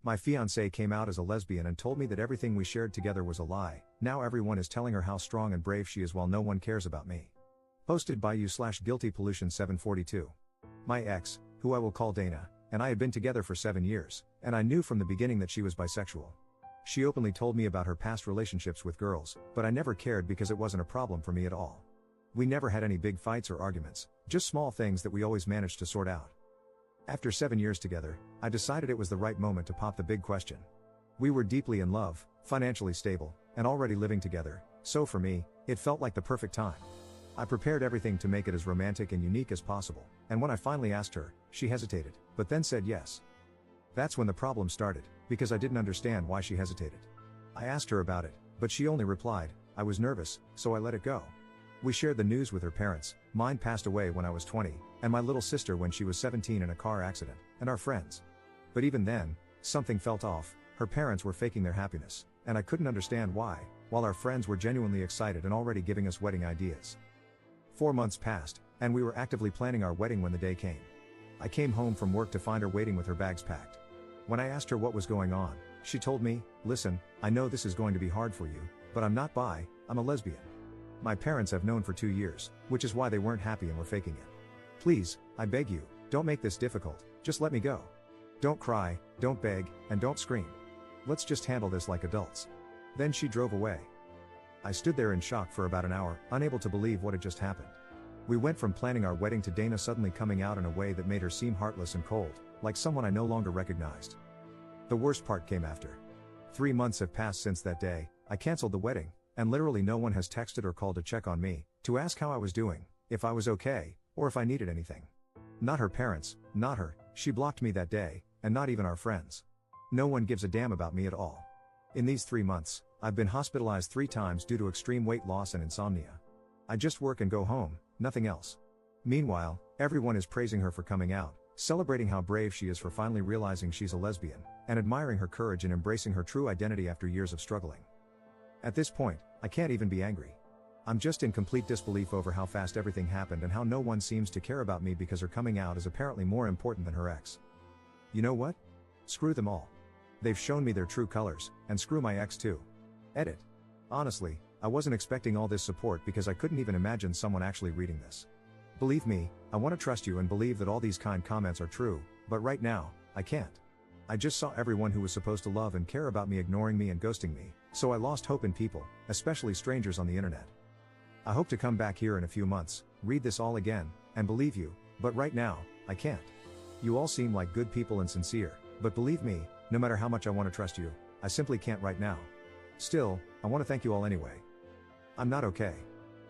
My fiancé came out as a lesbian and told me that everything we shared together was a lie. Now everyone is telling her how strong and brave she is while no one cares about me. Posted by you/guiltypollution742. My ex, who I will call Dana, and I had been together for 7 years, and I knew from the beginning that she was bisexual. She openly told me about her past relationships with girls, but I never cared because it wasn't a problem for me at all. We never had any big fights or arguments, just small things that we always managed to sort out. After 7 years together, I decided it was the right moment to pop the big question. We were deeply in love, financially stable, and already living together, so for me, it felt like the perfect time. I prepared everything to make it as romantic and unique as possible, and when I finally asked her, she hesitated, but then said yes. That's when the problem started, because I didn't understand why she hesitated. I asked her about it, but she only replied, "I was nervous, so I let it go." We shared the news with her parents. Mine passed away when I was 20, and my little sister when she was 17 in a car accident, and our friends. But even then, something felt off. Her parents were faking their happiness, and I couldn't understand why, while our friends were genuinely excited and already giving us wedding ideas. 4 months passed, and we were actively planning our wedding when the day came. I came home from work to find her waiting with her bags packed. When I asked her what was going on, she told me, "Listen, I know this is going to be hard for you, but I'm not bi, I'm a lesbian. My parents have known for 2 years, which is why they weren't happy and were faking it. Please, I beg you, don't make this difficult, just let me go. Don't cry, don't beg, and don't scream. Let's just handle this like adults." Then she drove away. I stood there in shock for about an hour, unable to believe what had just happened. We went from planning our wedding to Dana suddenly coming out in a way that made her seem heartless and cold, like someone I no longer recognized. The worst part came after. 3 months have passed since that day. I canceled the wedding, and literally no one has texted or called to check on me, to ask how I was doing, if I was okay, or if I needed anything. Not her parents, not her, she blocked me that day, and not even our friends. No one gives a damn about me at all. In these 3 months, I've been hospitalized 3 times due to extreme weight loss and insomnia. I just work and go home, nothing else. Meanwhile, everyone is praising her for coming out, celebrating how brave she is for finally realizing she's a lesbian, and admiring her courage in embracing her true identity after years of struggling. At this point, I can't even be angry. I'm just in complete disbelief over how fast everything happened and how no one seems to care about me because her coming out is apparently more important than her ex. You know what? Screw them all. They've shown me their true colors, and screw my ex too. Edit. Honestly, I wasn't expecting all this support because I couldn't even imagine someone actually reading this. Believe me, I want to trust you and believe that all these kind comments are true, but right now, I can't. I just saw everyone who was supposed to love and care about me ignoring me and ghosting me, so I lost hope in people, especially strangers on the internet. I hope to come back here in a few months, read this all again, and believe you, but right now, I can't. You all seem like good people and sincere, but believe me, no matter how much I want to trust you, I simply can't right now. Still, I want to thank you all anyway. I'm not okay.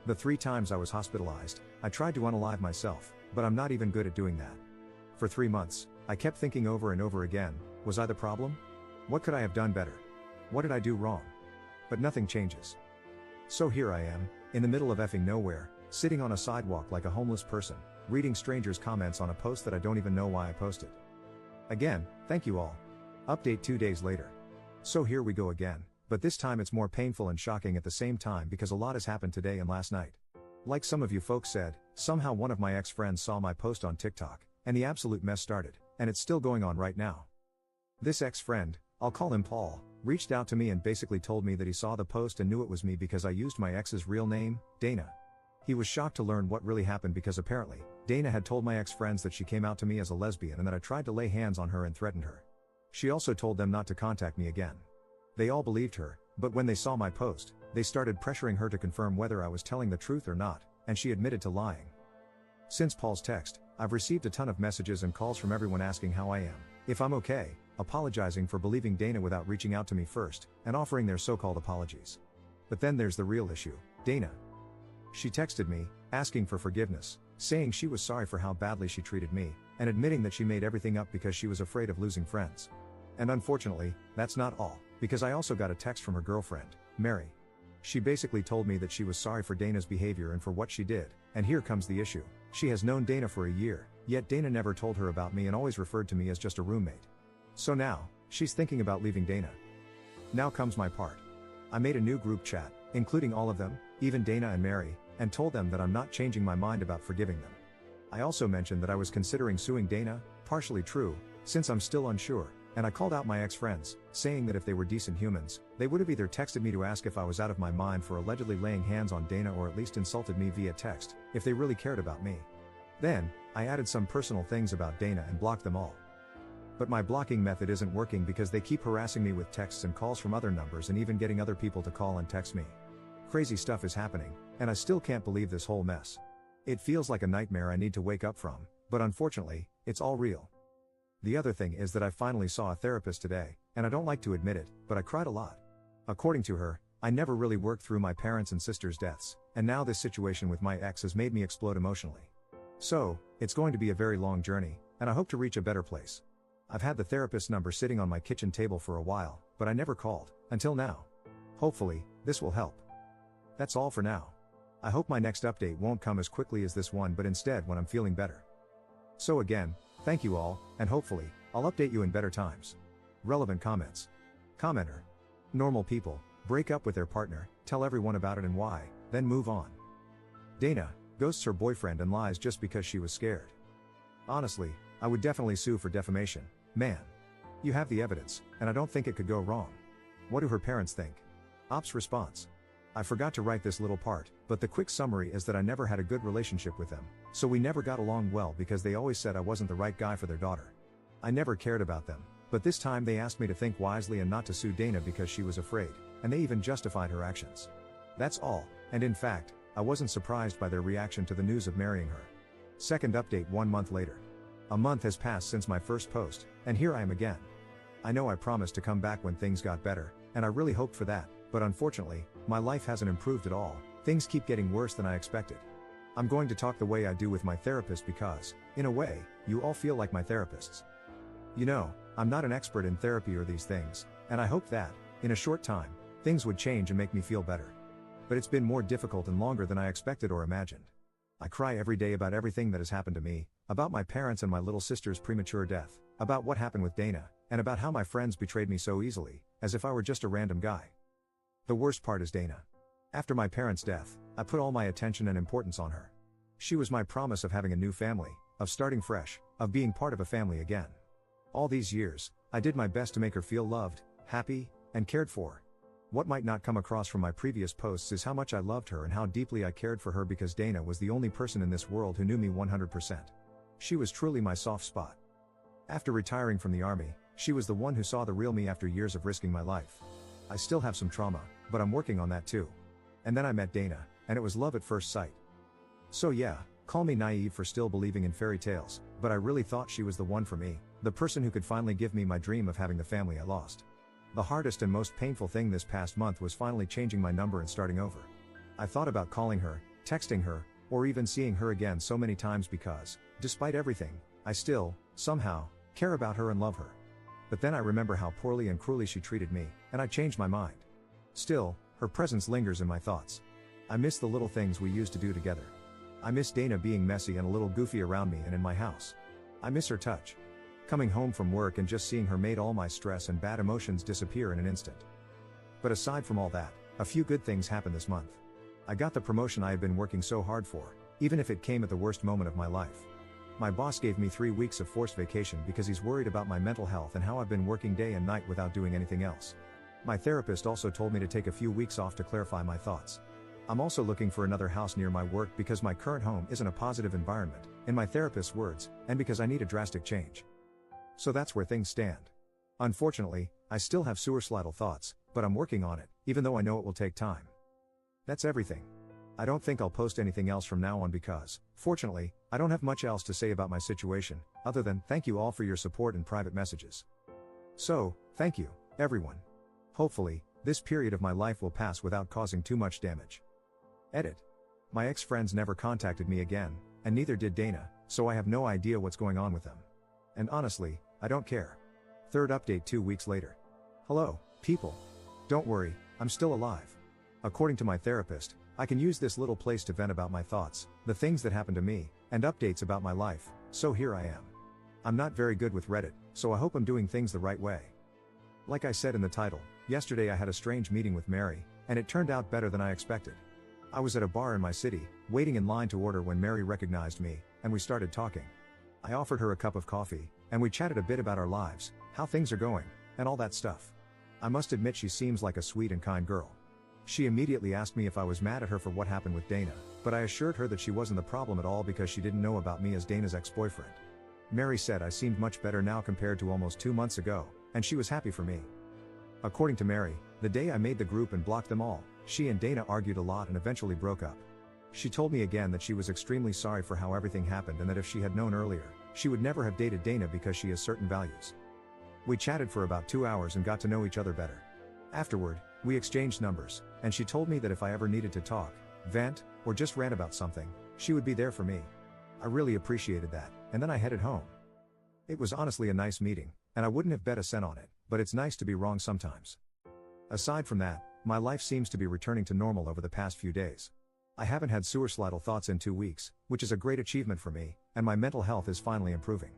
The 3 times I was hospitalized, I tried to unalive myself, but I'm not even good at doing that. For 3 months, I kept thinking over and over again, was I the problem? What could I have done better? What did I do wrong? But nothing changes. So here I am, in the middle of effing nowhere, sitting on a sidewalk like a homeless person, reading strangers' comments on a post that I don't even know why I posted. Again, thank you all. Update 2 days later. So here we go again, but this time it's more painful and shocking at the same time because a lot has happened today and last night. Like some of you folks said, somehow one of my ex-friends saw my post on TikTok, and the absolute mess started, and it's still going on right now. This ex-friend, I'll call him Paul, reached out to me and basically told me that he saw the post and knew it was me because I used my ex's real name, Dana. He was shocked to learn what really happened because apparently, Dana had told my ex-friends that she came out to me as a lesbian and that I tried to lay hands on her and threatened her. She also told them not to contact me again. They all believed her, but when they saw my post, they started pressuring her to confirm whether I was telling the truth or not, and she admitted to lying. Since Paul's text, I've received a ton of messages and calls from everyone asking how I am, if I'm okay, apologizing for believing Dana without reaching out to me first, and offering their so-called apologies. But then there's the real issue, Dana. She texted me, asking for forgiveness, saying she was sorry for how badly she treated me, and admitting that she made everything up because she was afraid of losing friends. And unfortunately, that's not all, because I also got a text from her girlfriend, Mary. She basically told me that she was sorry for Dana's behavior and for what she did, and here comes the issue. She has known Dana for a year, yet Dana never told her about me and always referred to me as just a roommate. So now, she's thinking about leaving Dana. Now comes my part. I made a new group chat, including all of them, even Dana and Mary, and told them that I'm not changing my mind about forgiving them. I also mentioned that I was considering suing Dana, partially true, since I'm still unsure, and I called out my ex-friends, saying that if they were decent humans, they would have either texted me to ask if I was out of my mind for allegedly laying hands on Dana or at least insulted me via text, if they really cared about me. Then, I added some personal things about Dana and blocked them all. But my blocking method isn't working because they keep harassing me with texts and calls from other numbers and even getting other people to call and text me. Crazy stuff is happening, and I still can't believe this whole mess. It feels like a nightmare I need to wake up from, but unfortunately, it's all real. The other thing is that I finally saw a therapist today, and I don't like to admit it, but I cried a lot. According to her, I never really worked through my parents' and sisters' deaths, and now this situation with my ex has made me explode emotionally. So, it's going to be a very long journey, and I hope to reach a better place. I've had the therapist's number sitting on my kitchen table for a while, but I never called, until now. Hopefully, this will help. That's all for now. I hope my next update won't come as quickly as this one but instead when I'm feeling better. So again, thank you all, and hopefully, I'll update you in better times. Relevant comments. Commenter. Normal people, break up with their partner, tell everyone about it and why, then move on. Dana, ghosts her boyfriend and lies just because she was scared. Honestly, I would definitely sue for defamation, man. You have the evidence, and I don't think it could go wrong. What do her parents think? Ops response. I forgot to write this little part, but the quick summary is that I never had a good relationship with them, so we never got along well because they always said I wasn't the right guy for their daughter. I never cared about them, but this time they asked me to think wisely and not to sue Dana because she was afraid, and they even justified her actions. That's all, and in fact, I wasn't surprised by their reaction to the news of marrying her. Second update 1 month later. A month has passed since my first post, and here I am again. I know I promised to come back when things got better, and I really hoped for that, but unfortunately, my life hasn't improved at all. Things keep getting worse than I expected. I'm going to talk the way I do with my therapist because, in a way, you all feel like my therapists. You know, I'm not an expert in therapy or these things, and I hoped that, in a short time, things would change and make me feel better. But it's been more difficult and longer than I expected or imagined. I cry every day about everything that has happened to me, about my parents and my little sister's premature death, about what happened with Dana, and about how my friends betrayed me so easily, as if I were just a random guy. The worst part is Dana. After my parents' death, I put all my attention and importance on her. She was my promise of having a new family, of starting fresh, of being part of a family again. All these years, I did my best to make her feel loved, happy, and cared for. What might not come across from my previous posts is how much I loved her and how deeply I cared for her because Dana was the only person in this world who knew me 100%. She was truly my soft spot. After retiring from the army, she was the one who saw the real me after years of risking my life. I still have some trauma, but I'm working on that too. And then I met Dana, and it was love at first sight. So yeah, call me naive for still believing in fairy tales, but I really thought she was the one for me, the person who could finally give me my dream of having the family I lost. The hardest and most painful thing this past month was finally changing my number and starting over. I thought about calling her, texting her, or even seeing her again so many times because, despite everything, I still, somehow, care about her and love her. But then I remember how poorly and cruelly she treated me, and I changed my mind. Still, her presence lingers in my thoughts. I miss the little things we used to do together. I miss Dana being messy and a little goofy around me and in my house. I miss her touch. Coming home from work and just seeing her made all my stress and bad emotions disappear in an instant. But aside from all that, a few good things happened this month. I got the promotion I had been working so hard for, even if it came at the worst moment of my life. My boss gave me 3 weeks of forced vacation because he's worried about my mental health and how I've been working day and night without doing anything else. My therapist also told me to take a few weeks off to clarify my thoughts. I'm also looking for another house near my work because my current home isn't a positive environment, in my therapist's words, and because I need a drastic change. So that's where things stand. Unfortunately, I still have suicidal thoughts, but I'm working on it, even though I know it will take time. That's everything. I don't think I'll post anything else from now on because, fortunately, I don't have much else to say about my situation, other than thank you all for your support and private messages. So, thank you, everyone. Hopefully, this period of my life will pass without causing too much damage. Edit. My ex-friends never contacted me again, and neither did Dana, so I have no idea what's going on with them. And honestly, I don't care. Third update 2 weeks later. Hello, people. Don't worry, I'm still alive. According to my therapist, I can use this little place to vent about my thoughts, the things that happened to me, and updates about my life, so here I am. I'm not very good with Reddit, so I hope I'm doing things the right way. Like I said in the title, yesterday I had a strange meeting with Mary, and it turned out better than I expected. I was at a bar in my city, waiting in line to order when Mary recognized me, and we started talking. I offered her a cup of coffee, and we chatted a bit about our lives, how things are going, and all that stuff. I must admit she seems like a sweet and kind girl. She immediately asked me if I was mad at her for what happened with Dana, but I assured her that she wasn't the problem at all because she didn't know about me as Dana's ex-boyfriend. Mary said I seemed much better now compared to almost 2 months ago, and she was happy for me. According to Mary, the day I made the group and blocked them all, she and Dana argued a lot and eventually broke up. She told me again that she was extremely sorry for how everything happened and that if she had known earlier, she would never have dated Dana because she has certain values. We chatted for about 2 hours and got to know each other better. Afterward, we exchanged numbers, and she told me that if I ever needed to talk, vent, or just rant about something, she would be there for me. I really appreciated that, and then I headed home. It was honestly a nice meeting, and I wouldn't have bet a cent on it, but it's nice to be wrong sometimes. Aside from that, my life seems to be returning to normal over the past few days. I haven't had suicidal thoughts in 2 weeks, which is a great achievement for me, and my mental health is finally improving.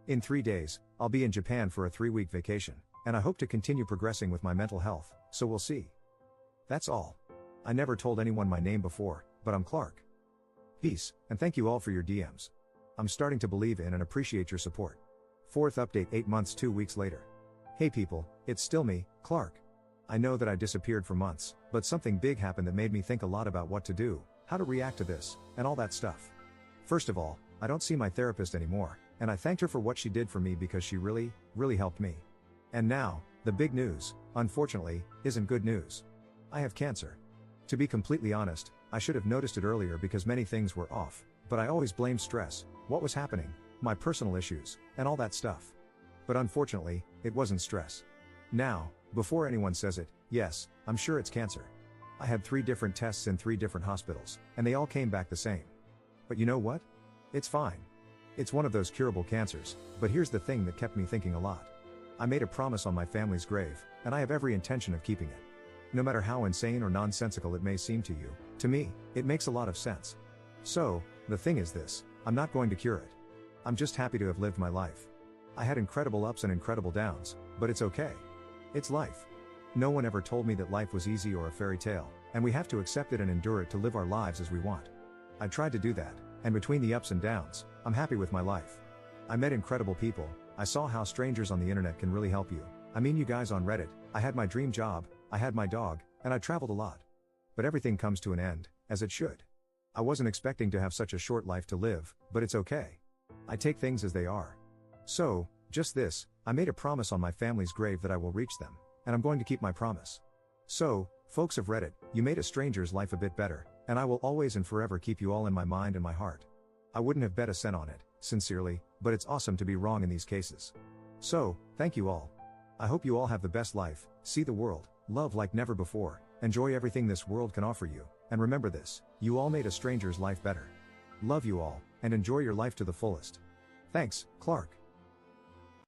In 3 days, I'll be in Japan for a 3-week vacation, and I hope to continue progressing with my mental health, so we'll see. That's all. I never told anyone my name before, but I'm Clark. Peace, and thank you all for your DMs. I'm starting to believe in and appreciate your support. 4th update 8 months 2 weeks later. Hey people, it's still me, Clark. I know that I disappeared for months, but something big happened that made me think a lot about what to do, how to react to this, and all that stuff. First of all, I don't see my therapist anymore, and I thanked her for what she did for me because she really helped me. And now, the big news, unfortunately, isn't good news. I have cancer. To be completely honest, I should have noticed it earlier because many things were off, but I always blamed stress, what was happening, my personal issues, and all that stuff. But unfortunately, it wasn't stress. Now, before anyone says it, yes, I'm sure it's cancer. I had 3 different tests in 3 different hospitals, and they all came back the same. But you know what? It's fine. It's one of those curable cancers, but here's the thing that kept me thinking a lot. I made a promise on my family's grave, and I have every intention of keeping it. No matter how insane or nonsensical it may seem to you, to me, it makes a lot of sense. So, the thing is this, I'm not going to cure it. I'm just happy to have lived my life. I had incredible ups and incredible downs, but it's okay. It's life. No one ever told me that life was easy or a fairy tale, and we have to accept it and endure it to live our lives as we want. I tried to do that, and between the ups and downs, I'm happy with my life. I met incredible people, I saw how strangers on the internet can really help you. I mean you guys on Reddit, I had my dream job, I had my dog, and I traveled a lot. But everything comes to an end, as it should. I wasn't expecting to have such a short life to live, but it's okay. I take things as they are. So, just this, I made a promise on my family's grave that I will reach them, and I'm going to keep my promise. So, folks of Reddit, you made a stranger's life a bit better, and I will always and forever keep you all in my mind and my heart. I wouldn't have bet a cent on it, sincerely, but it's awesome to be wrong in these cases. So, thank you all. I hope you all have the best life, see the world, love like never before, enjoy everything this world can offer you, and remember this, you all made a stranger's life better. Love you all, and enjoy your life to the fullest. Thanks, Clark.